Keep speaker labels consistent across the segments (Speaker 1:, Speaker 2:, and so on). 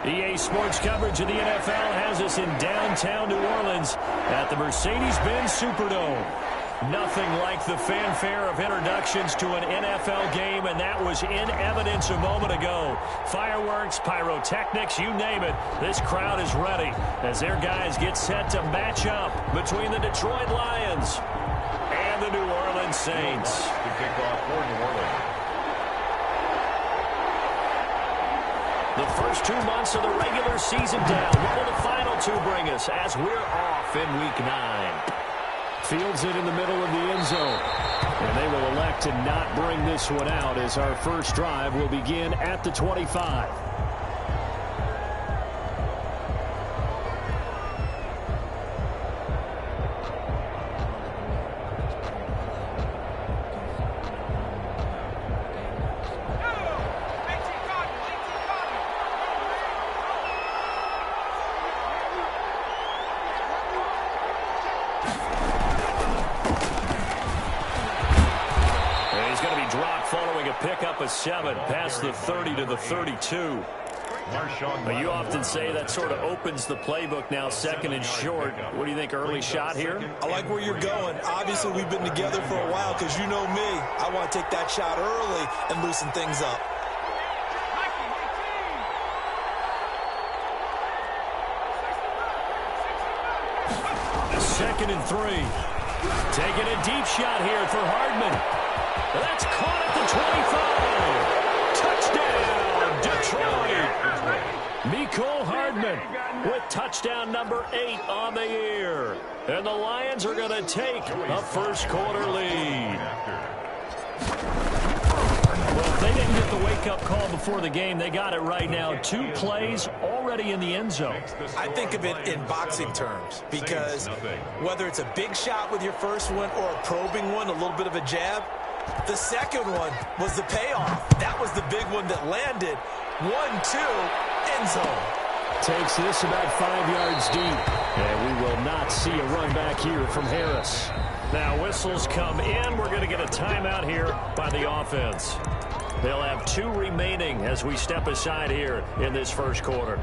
Speaker 1: EA Sports coverage of the NFL has us in downtown New Orleans at the Mercedes-Benz Superdome. Nothing like the fanfare of introductions to an NFL game, and that was in evidence a moment ago. Fireworks, pyrotechnics, you name it. This crowd is ready as their guys get set to match up between the Detroit Lions and the New Orleans Saints. The first 2 months of the regular season down. What will the final 2 bring us as we're off in Week 9? Fields it in the middle of the end zone. And they will elect to not bring this one out as our first drive will begin at the 25. Pickup a 7 past the 30 to the 32. You often say that sort of opens the playbook now, second and short. What do you think, early shot here?
Speaker 2: I like where you're going. Obviously, we've been together for a while because you know me. I want to take that shot early and loosen things up.
Speaker 1: Second and 3. Taking a deep shot here for Hardman. That's caught at the 25. Touchdown, Detroit. Mecole Hardman with touchdown number 8 on the year. And the Lions are going to take a first quarter lead. Well, if they didn't get the wake-up call before the game, they got it right now. 2 plays already in the end zone.
Speaker 2: I think of it in boxing terms because whether it's a big shot with your first one or a probing one, a little bit of a jab, the second one was the payoff. That was the big one that landed. 1-2, end zone.
Speaker 1: Takes this about 5 yards deep. And we will not see a run back here from Harris. Now whistles come in. We're going to get a timeout here by the offense. They'll have 2 remaining as we step aside here in this first quarter.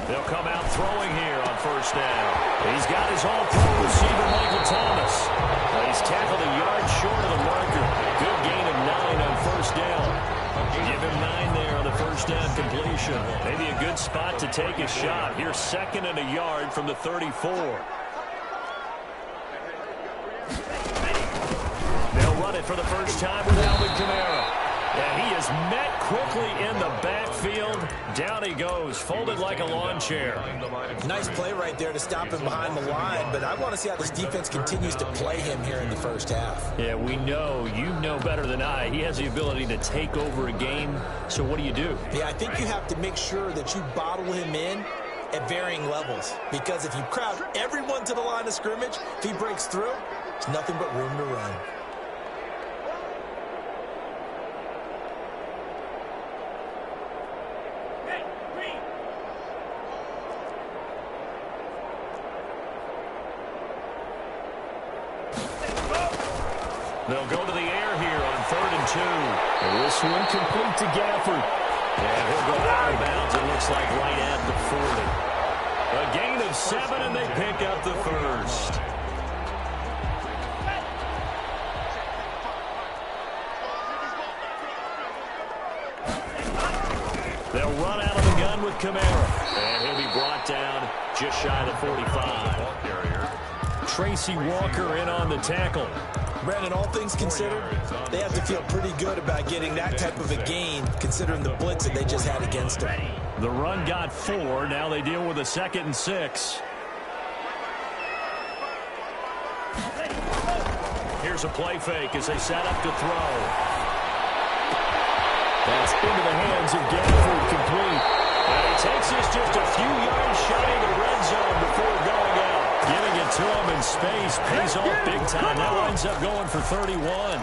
Speaker 1: They'll come out throwing here on first down. He's got his all-pro receiver, Michael Thomas. He's tackled a yard short of the marker. Good gain of 9 on first down. Give him 9 there on the first down completion. Maybe a good spot to take a shot. Here's 2nd and a yard from the 34. They'll run it for the first time with Alvin Kamara. And he is met quickly in the backfield. Down he goes, folded like a lawn chair.
Speaker 2: Nice play right there to stop him behind the line, but I want to see how this defense continues to play him here in the first half.
Speaker 1: Yeah, we know, you know better than I, he has the ability to take over a game. So what do you do?
Speaker 2: Yeah, I think you have to make sure that you bottle him in at varying levels, because if you crowd everyone to the line of scrimmage, if he breaks through, there's nothing but room to run.
Speaker 1: They'll go to the air here on 3rd and 2. And this one complete to Gafford. And he'll go out of bounds, it looks like right at the 40. A gain of 7, and they pick up the first. They'll run out of the gun with Kamara. And he'll be brought down just shy of the 45. Tracy Walker in on the tackle.
Speaker 2: Brandon, all things considered, they have to feel pretty good about getting that type of a gain, considering the blitz that they just had against them.
Speaker 1: The run got 4. Now they deal with a 2nd and 6. Here's a play fake as they set up to throw. That's into the hands of Gafford, complete. And he takes this just a few yards shy of the red zone before going out. Giving it to him in space. Pays off big time. That winds up going for 31.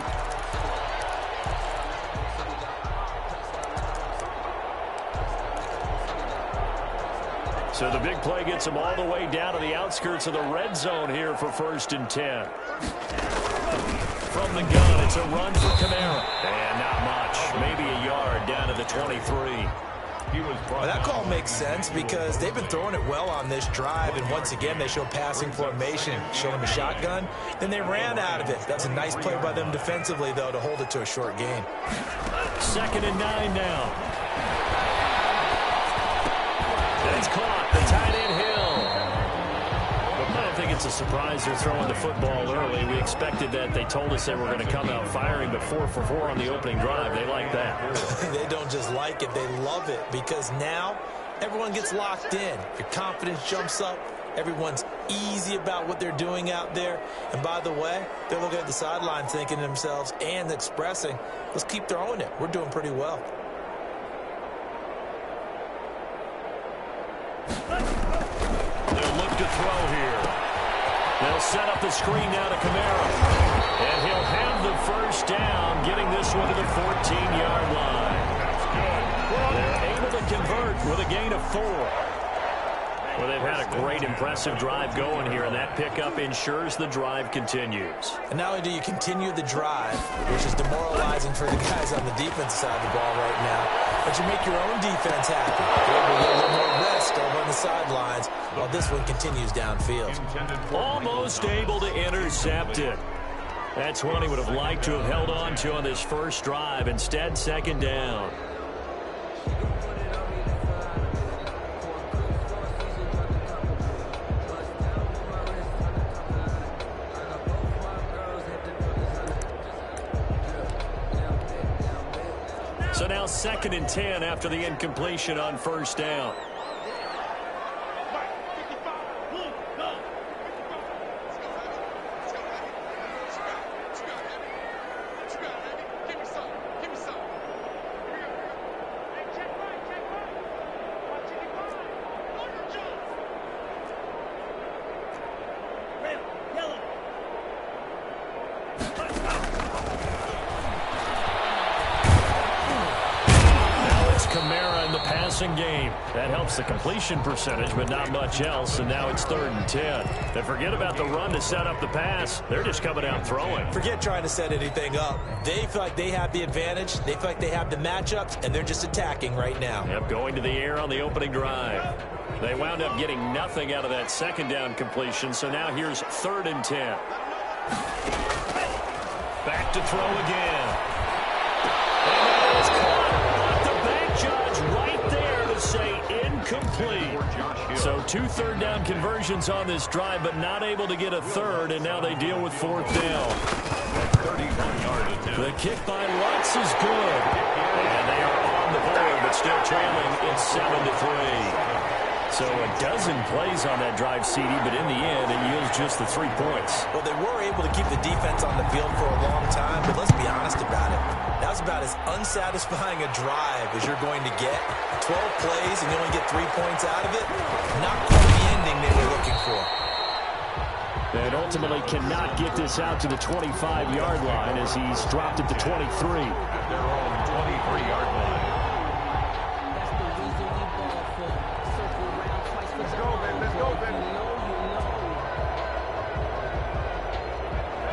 Speaker 1: So the big play gets him all the way down to the outskirts of the red zone here for 1st and 10. From the gun, it's a run for Kamara. And not much. Maybe a yard down to the 23.
Speaker 2: Well, that call makes sense because they've been throwing it well on this drive, and once again they show passing formation, showing the shotgun. Then they ran out of it. That's a nice play by them defensively, though, to hold it to a short gain.
Speaker 1: 2nd and 9 now. It's caught. The tight end Hill. I don't think it's a surprise they're throwing the football early. We expected that. They told us they were going to come out firing, but 4 for 4 on the opening drive. They like that.
Speaker 2: They don't just like it. They love it because now everyone gets locked in. Your confidence jumps up. Everyone's easy about what they're doing out there. And by the way, they're looking at the sideline thinking to themselves and expressing, let's keep throwing it. We're doing pretty well.
Speaker 1: They'll look to throw here. They'll set up the screen now to Kamara. And he'll have the first down, getting this one to the 14-yard line. They're able to convert with a gain of 4. Well, they've had a great, impressive drive going here, and that pickup ensures the drive continues.
Speaker 2: And not only do you continue the drive, which is demoralizing for the guys on the defensive side of the ball right now, but you make your own defense happy. You're able to get a little more rest over on the sidelines while this one continues downfield.
Speaker 1: Almost able to intercept it. That's one he would have liked to have held on to on this first drive. Instead, 2nd down. So now 2nd and 10 after the incompletion on 1st down. Game. That helps the completion percentage, but not much else, and now it's 3rd and 10. They forget about the run to set up the pass. They're just coming out throwing.
Speaker 2: Forget trying to set anything up. They feel like they have the advantage. They feel like they have the matchups, and they're just attacking right now.
Speaker 1: Yep, going to the air on the opening drive. They wound up getting nothing out of that 2nd down completion, so now here's 3rd and 10. Back to throw again. And it's caught. The back judge right there to say incomplete. So 2 3rd down conversions on this drive, but not able to get a 3rd, and now they deal with 4th down. The kick by Lutz is good. And they are on the board, but still trailing. It's 7-3. So a dozen plays on that drive, CD, but in the end, it yields just the 3 points.
Speaker 2: Well, they were able to keep the defense on the field for a long time, but let's be honest about it. That was about as unsatisfying a drive as you're going to get. 12 plays and you only get 3 points out of it. Not quite the ending they were looking for.
Speaker 1: And ultimately cannot get this out to the 25-yard line as he's dropped at the 23. Their own 23-yard line.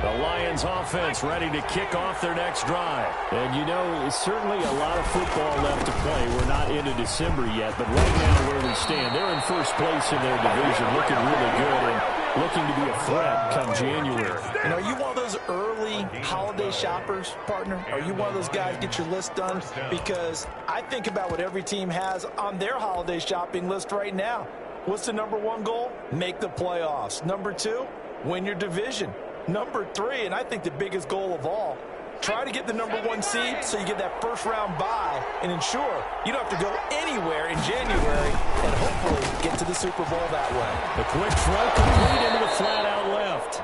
Speaker 1: The Lions offense ready to kick off their next drive. And you know, it's certainly a lot of football left to play. We're not into December yet, but right now where we stand, they're in first place in their division, looking really good and looking to be a threat come January.
Speaker 2: And are you one of those early holiday shoppers, partner? Are you one of those guys get your list done? Because I think about what every team has on their holiday shopping list right now. What's the #1 goal? Make the playoffs. #2, win your division. #3, and I think the biggest goal of all, try to get the #1 seed so you get that first-round bye and ensure you don't have to go anywhere in January and hopefully get to the Super Bowl that way.
Speaker 1: The quick throw complete into the flat out left.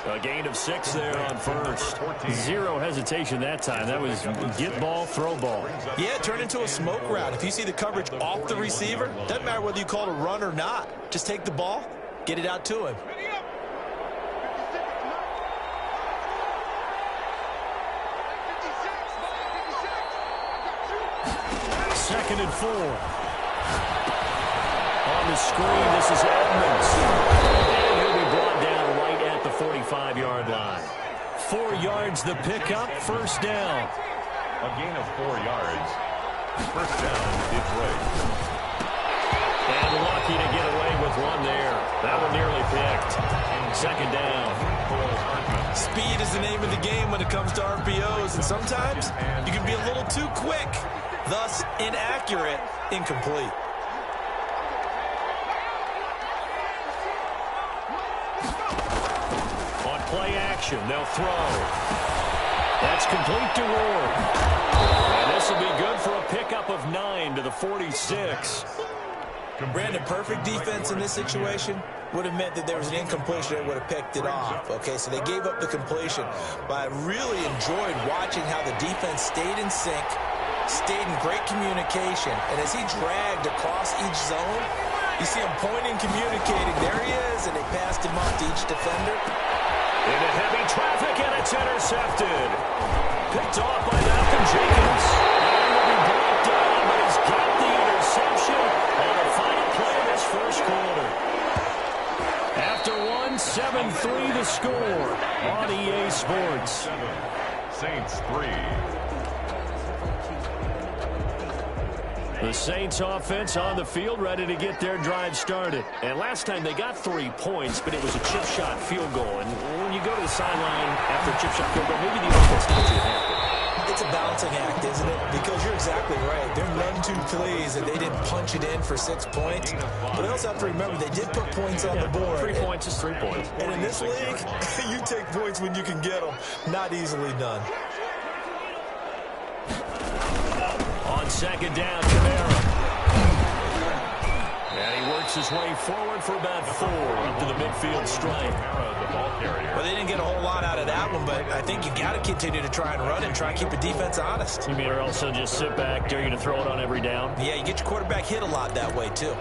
Speaker 1: A gain of 6 there on first. Zero hesitation that time. That was get ball, throw ball.
Speaker 2: Yeah, it turned into a smoke route. If you see the coverage off the receiver, doesn't matter whether you call it a run or not. Just take the ball, get it out to him.
Speaker 1: 2nd and 4. On the screen, this is Edmonds. And he'll be brought down right at the 45-yard line. 4 yards the pickup, 1st down.
Speaker 3: A gain of 4 yards. 1st down, Detroit.
Speaker 1: And lucky to get away with one there. That one nearly picked. 2nd down.
Speaker 2: Speed is the name of the game when it comes to RPOs, and sometimes you can be a little too quick, thus inaccurate, incomplete.
Speaker 1: On play action, they'll throw. That's complete to Ward. And this will be good for a pickup of 9 to the 46.
Speaker 2: Brandon, perfect defense in this situation would have meant that there was an incompletion that would have picked it off. Okay, so they gave up the completion. But I really enjoyed watching how the defense stayed in sync, stayed in great communication. And as he dragged across each zone, you see him pointing, communicating. There he is, and they passed him off to each defender.
Speaker 1: Into heavy traffic, and it's intercepted. Picked off by Malcolm Jenkins. And will be brought down, but he's got the interception on the final play of this 1st quarter. After 7-3 the score on EA Sports.
Speaker 3: Saints 3.
Speaker 1: The Saints offense on the field, ready to get their drive started. And last time they got 3 points, but it was a chip shot field goal. And when you go to the sideline after a chip shot field goal, maybe the offense not too happy.
Speaker 2: It's a balancing act, isn't it? Because you're exactly right. They're none too pleased that they didn't punch it in for 6 points. But they also have to remember they did put points on the board.
Speaker 1: 3 points is 3 points.
Speaker 2: And in this league, you take points when you can get them. Not easily done.
Speaker 1: On 2nd down, Camara. And he works his way forward for about 4 up to the midfield stripe.
Speaker 2: Well, they didn't get a whole lot out of that one, but I think you got to continue to try and run and try and keep the defense honest.
Speaker 1: You mean or also just sit back, dare you to throw it on every down?
Speaker 2: Yeah, you get your quarterback hit a lot that way, too.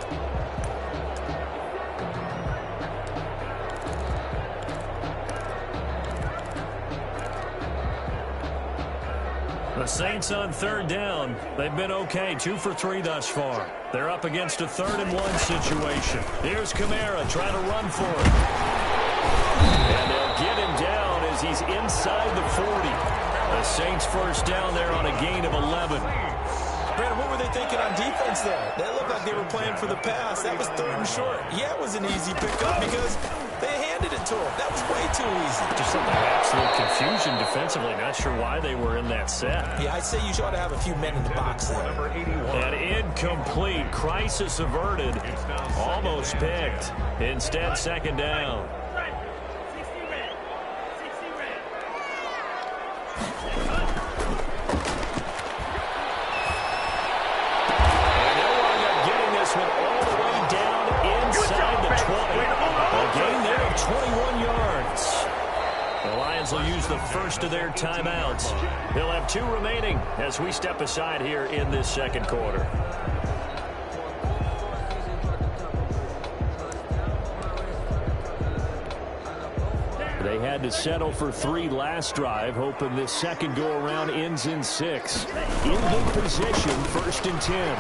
Speaker 1: The Saints on 3rd down. They've been okay, 2 for 3 thus far. They're up against a 3rd and 1 situation. Here's Camara trying to run for it. And they'll get him down as he's inside the 40. The Saints 1st down there on a gain of 11.
Speaker 2: Brandon, what were they thinking on defense there? They looked like they were playing for the pass. That was 3rd and short. Yeah, it was an easy pickup because they handed it to him. That was way too easy.
Speaker 1: Just some absolute confusion defensively. Not sure why they were in that set.
Speaker 2: Yeah, I'd say you ought to have a few men in the box there.
Speaker 1: And incomplete. Crisis averted. Almost picked. Instead, 2nd down. Will use the first of their timeouts. He'll have 2 remaining as we step aside here in this 2nd quarter. They had to settle for 3 last drive, hoping this 2nd go-around ends in 6. In good position, 1st and 10.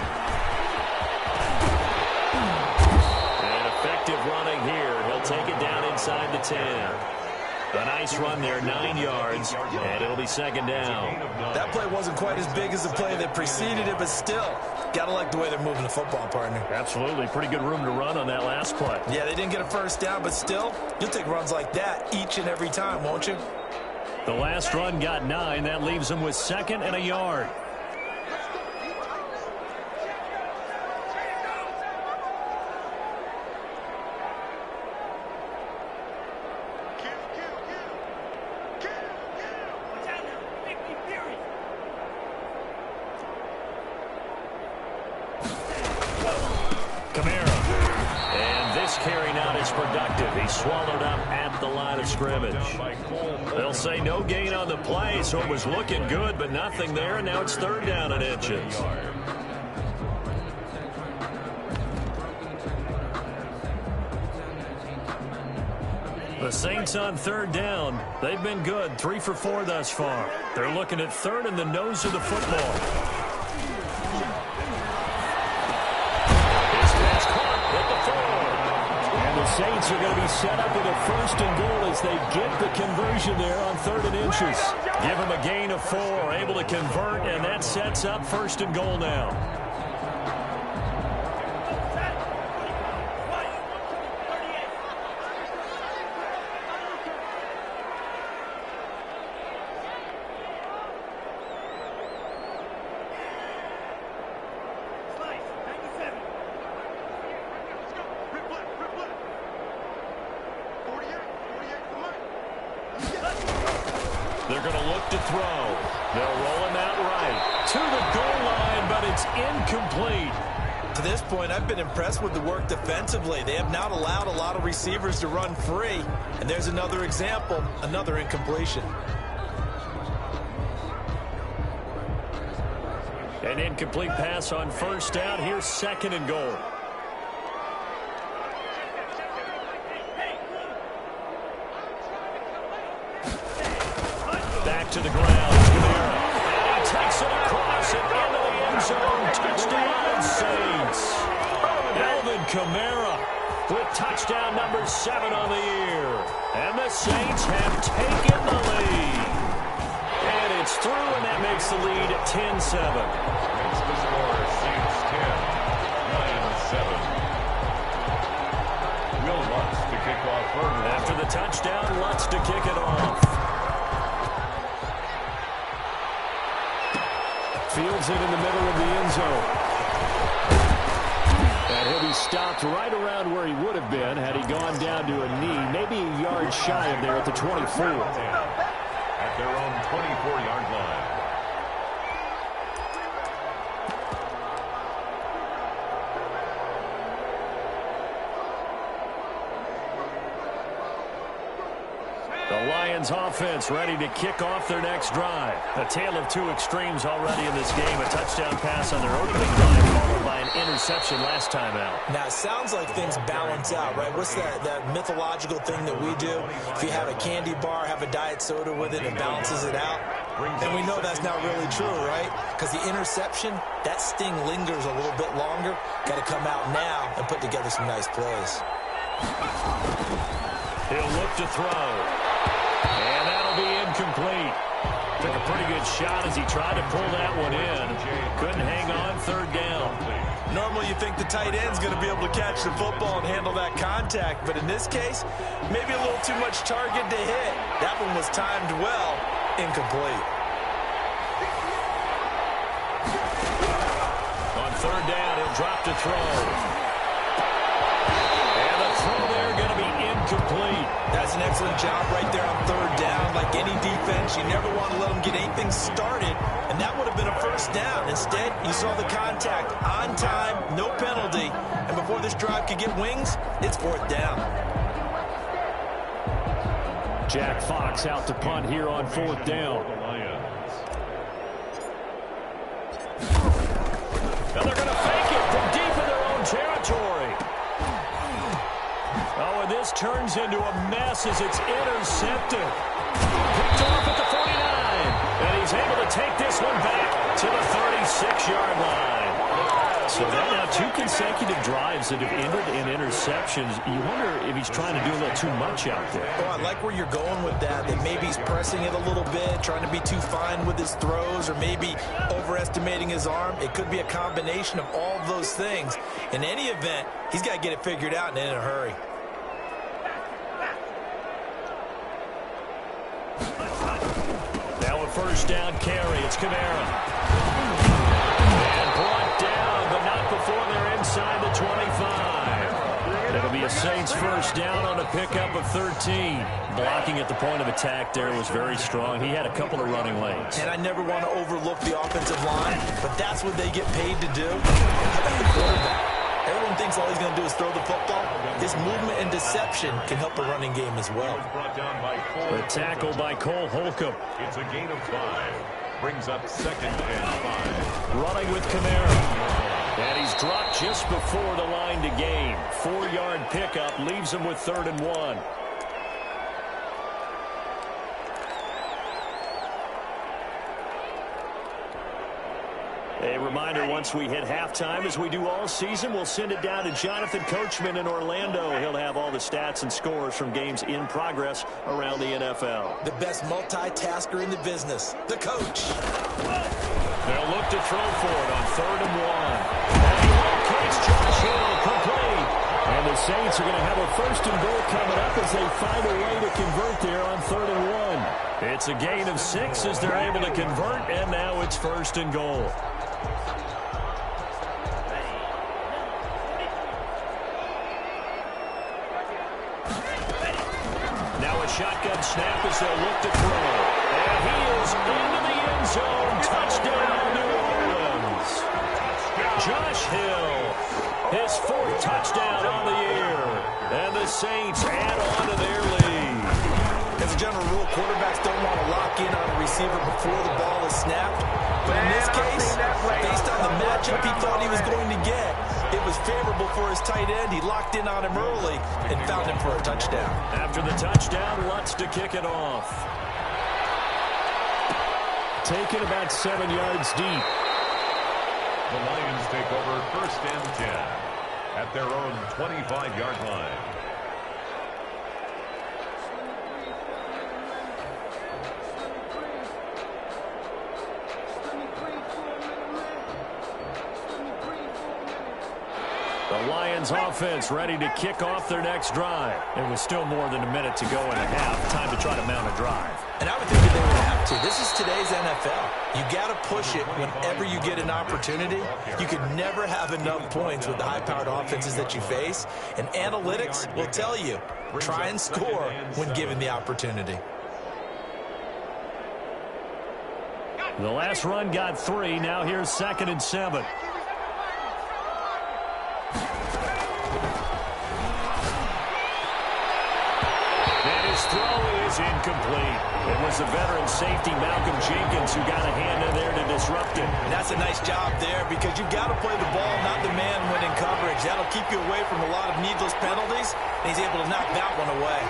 Speaker 1: And effective running here. He'll take it down inside the 10. A nice run there, 9 yards, and it'll be 2nd down.
Speaker 2: That play wasn't quite as big as the play that preceded it, but still, got to like the way they're moving the football, partner.
Speaker 1: Absolutely. Pretty good room to run on that last play.
Speaker 2: Yeah, they didn't get a 1st down, but still, you'll take runs like that each and every time, won't you?
Speaker 1: The last run got 9. That leaves them with 2nd and a yard. Swallowed up at the line of scrimmage. They'll say no gain on the play, so it was looking good, but nothing there, and now it's 3rd down and inches. The Saints on 3rd down. They've been good, 3 for 4 thus far. They're looking at 3rd and the nose of the football. Saints are going to be set up with a 1st and goal as they get the conversion there on 3rd and inches. Give them a gain of 4, able to convert, and that sets up 1st and goal now. They're going to look to throw. They'll roll him out right to the goal line, but it's incomplete.
Speaker 2: To this point, I've been impressed with the work defensively. They have not allowed a lot of receivers to run free. And there's another example, another incompletion.
Speaker 1: An incomplete pass on 1st down. Here's 2nd and goal. Back to the ground. Kamara. And he takes it across and into the end zone. Touchdown, Saints. Alvin Kamara with touchdown number 7 on the year. And the Saints have taken the lead. And it's through, and that makes the lead 10-7.
Speaker 3: Makes the score Saints 10, 9-7. Will Lutz to kick off further.
Speaker 1: After the touchdown, Lutz to kick it off. Fields it in the middle of the end zone. And he'll be stopped right around where he would have been had he gone down to a knee, maybe a yard shy of there at the 24.
Speaker 3: At their own 24-yard line.
Speaker 1: The Lions offense ready to kick off their next drive. A tale of 2 extremes already in this game. A touchdown pass on their opening drive, followed by an interception last time out.
Speaker 2: Now, it sounds like things balance out, right? What's that mythological thing that we do? If you have a candy bar, have a diet soda with it, it balances it out. And we know that's not really true, right? Because the interception, that sting lingers a little bit longer. Got to come out now and put together some nice plays.
Speaker 1: He'll look to throw. And that'll be incomplete. Took a pretty good shot as he tried to pull that one in. Couldn't hang on 3rd down.
Speaker 2: Normally you think the tight end's going to be able to catch the football and handle that contact. But in this case, maybe a little too much target to hit. That one was timed well. Incomplete.
Speaker 1: On 3rd down, he'll drop to throw. And the throw there going to be incomplete.
Speaker 2: That's an excellent job right there on 3rd down. Like any defense, you never want to let them get anything started, and that would have been a 1st down. Instead, you saw the contact on time, no penalty, and before this drive could get wings, it's 4th down.
Speaker 1: Jack Fox out to punt here on 4th down. And they're going to fake it from deep in their own territory. Oh, and this turns into a mess as it's intercepted. Picked off at the 49. And he's able to take this one back to the 36-yard line. So that now 2 consecutive drives that have ended in interceptions. You wonder if he's trying to do a little too much out there.
Speaker 2: Oh, I like where you're going with that maybe he's pressing it a little bit, trying to be too fine with his throws, or maybe overestimating his arm. It could be a combination of all of those things. In any event, he's got to get it figured out and in a hurry.
Speaker 1: Now a 1st down carry. It's Kamara. And brought down, but not before they're inside the 25. It'll be a Saints 1st down on a pickup of 13. Blocking at the point of attack there was very strong. He had a couple of running lanes.
Speaker 2: And I never want to overlook the offensive line, but that's what they get paid to do. How about the quarterback? Everyone thinks all he's going to do is throw the football. His movement and deception can help a running game as well.
Speaker 1: The tackle by Cole Holcomb.
Speaker 3: It's a gain of 5. Brings up 2nd and 5.
Speaker 1: Running with Kamara. And he's dropped just before the line to gain. 4-yard pickup leaves him with 3rd and 1. A reminder, once we hit halftime, as we do all season, we'll send it down to Jonathan Coachman in Orlando. He'll have all the stats and scores from games in progress around the NFL.
Speaker 2: The best multitasker in the business, the coach.
Speaker 1: They'll look to throw for it on 3rd and 1. And he locates Josh Hill, complete. And the Saints are going to have a 1st and goal coming up as they find a way to convert there on 3rd and 1. It's a gain of 6 as they're able to convert, and now it's 1st and goal. Shotgun snap as they'll look to throw. And he is into the end zone. Touchdown, New Orleans. Josh Hill, his 4th touchdown on the year. And the Saints add on to their lead.
Speaker 2: As a general rule, quarterbacks don't want to lock in on a receiver before the ball is snapped. But in this case, based on the matchup he thought he was going to get, it was favorable for his tight end. He locked in on him early and found him for a touchdown.
Speaker 1: After the touchdown, Lutz to kick it off. Taken about 7 yards deep.
Speaker 3: The Lions take over 1st and 10 at their own 25-yard line.
Speaker 1: The Lions offense ready to kick off their next drive. It was still more than a minute to go in a half. Time to try to mount a drive.
Speaker 2: And I would think that they would have to. This is today's NFL. You got to push it whenever you get an opportunity. You could never have enough points with the high-powered offenses that you face. And analytics will tell you, try and score when given the opportunity.
Speaker 1: The last run got 3. Now here's 2nd and 7. Incomplete. It was the veteran safety Malcolm Jenkins who got a hand in there to disrupt it.
Speaker 2: And that's a nice job there because you've got to play the ball, not the man when in coverage. That'll keep you away from a lot of needless penalties, and he's able to knock that one away.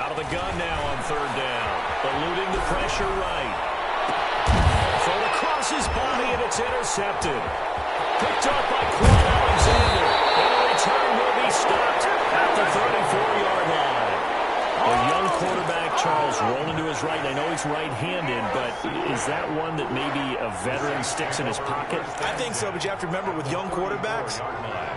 Speaker 1: Out of the gun now on 3rd down. Eluding the pressure right. His body, and it's intercepted. Picked up by Quan Alexander. And the return will be stopped at the 34-yard line. A young quarterback, Charles, rolling to his right. I know he's right-handed, but is that one that maybe a veteran sticks in his pocket?
Speaker 2: I think so, but you have to remember with young quarterbacks,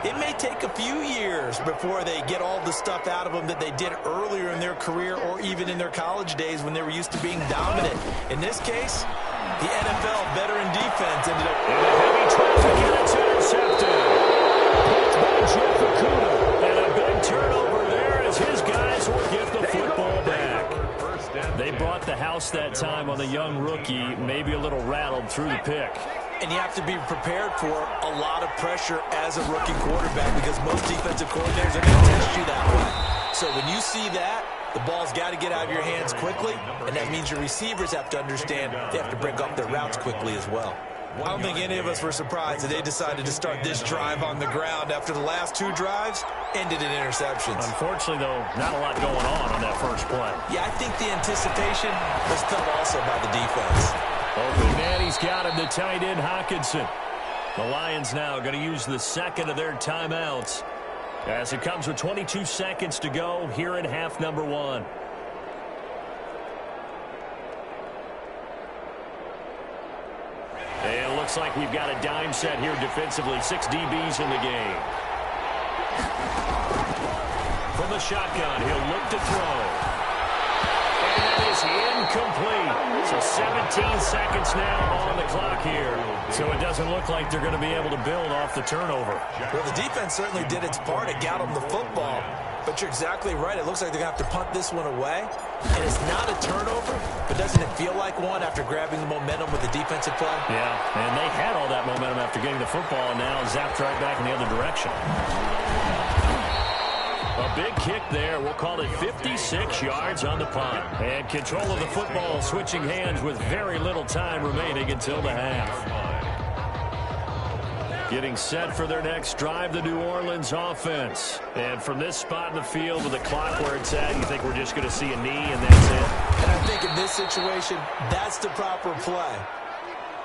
Speaker 2: it may take a few years before they get all the stuff out of them that they did earlier in their career or even in their college days when they were used to being dominant. In this case, the NFL veteran defense ended up
Speaker 1: in a heavy traffic, and it's intercepted. Picked by Jeff Okudah. And a big turnover there as his guys will get the football back. They brought the house that time on the young rookie, maybe a little rattled through the pick.
Speaker 2: And you have to be prepared for a lot of pressure as a rookie quarterback because most defensive coordinators are going to test you that way. So when you see that, the ball's got to get out of your hands quickly, and that means your receivers have to understand they have to break up their routes quickly as well. I don't think any of us were surprised that they decided to start this drive on the ground after the last 2 drives ended in interceptions.
Speaker 1: Unfortunately, though, not a lot going on that first play.
Speaker 2: Yeah, I think the anticipation was felt also by the defense.
Speaker 1: Open man, he's got him, the tight end, Hockenson. The Lions now going to use the 2nd of their timeouts as it comes with 22 seconds to go here in half number 1. And it looks like we've got a dime set here defensively. 6 DBs in the game. From the shotgun, he'll look to throw. And that is incomplete. So 17 seconds now on the clock here. So it doesn't look like they're going to be able to build off the turnover.
Speaker 2: Well, the defense certainly did its part. It got them the football. But you're exactly right. It looks like they're going to have to punt this one away. And it's not a turnover, but doesn't it feel like one after grabbing the momentum with the defensive play?
Speaker 1: Yeah, and they had all that momentum after getting the football, and now zapped right back in the other direction. A big kick there. We'll call it 56 yards on the punt. And control of the football switching hands with very little time remaining until the half. Getting set for their next drive, the New Orleans offense. And from this spot in the field with the clock where it's at, you think we're just going to see a knee and that's it?
Speaker 2: And I think in this situation, that's the proper play.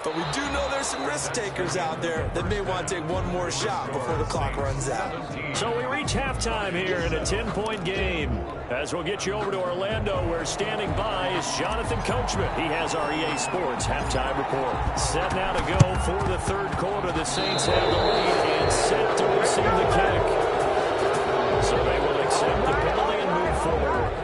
Speaker 2: But we do know there's some risk takers out there that may want to take one more shot before the clock runs out.
Speaker 1: So we reach halftime here in a 10-point game. As we'll get you over to Orlando, where standing by is Jonathan Coachman. He has our EA Sports halftime report. Set now to go for the third quarter. The Saints have the lead and set to receive the kick. So they will accept the penalty and move forward.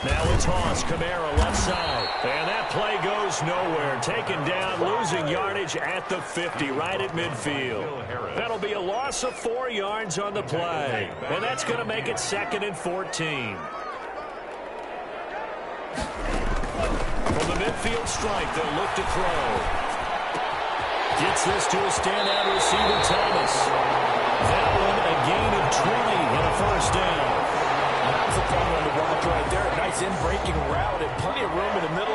Speaker 1: Now a toss, Kamara left side. And that play goes nowhere. Taken down, losing yardage at the 50, right at midfield. That'll be a loss of 4 yards on the play. And that's going to make it 2nd and 14. From the midfield strike, they'll look to throw. Gets this to a standout receiver, Thomas. That one a gain of 20 and a first down.
Speaker 4: That was a fun one to watch right there. A nice in-breaking route and plenty of room in the middle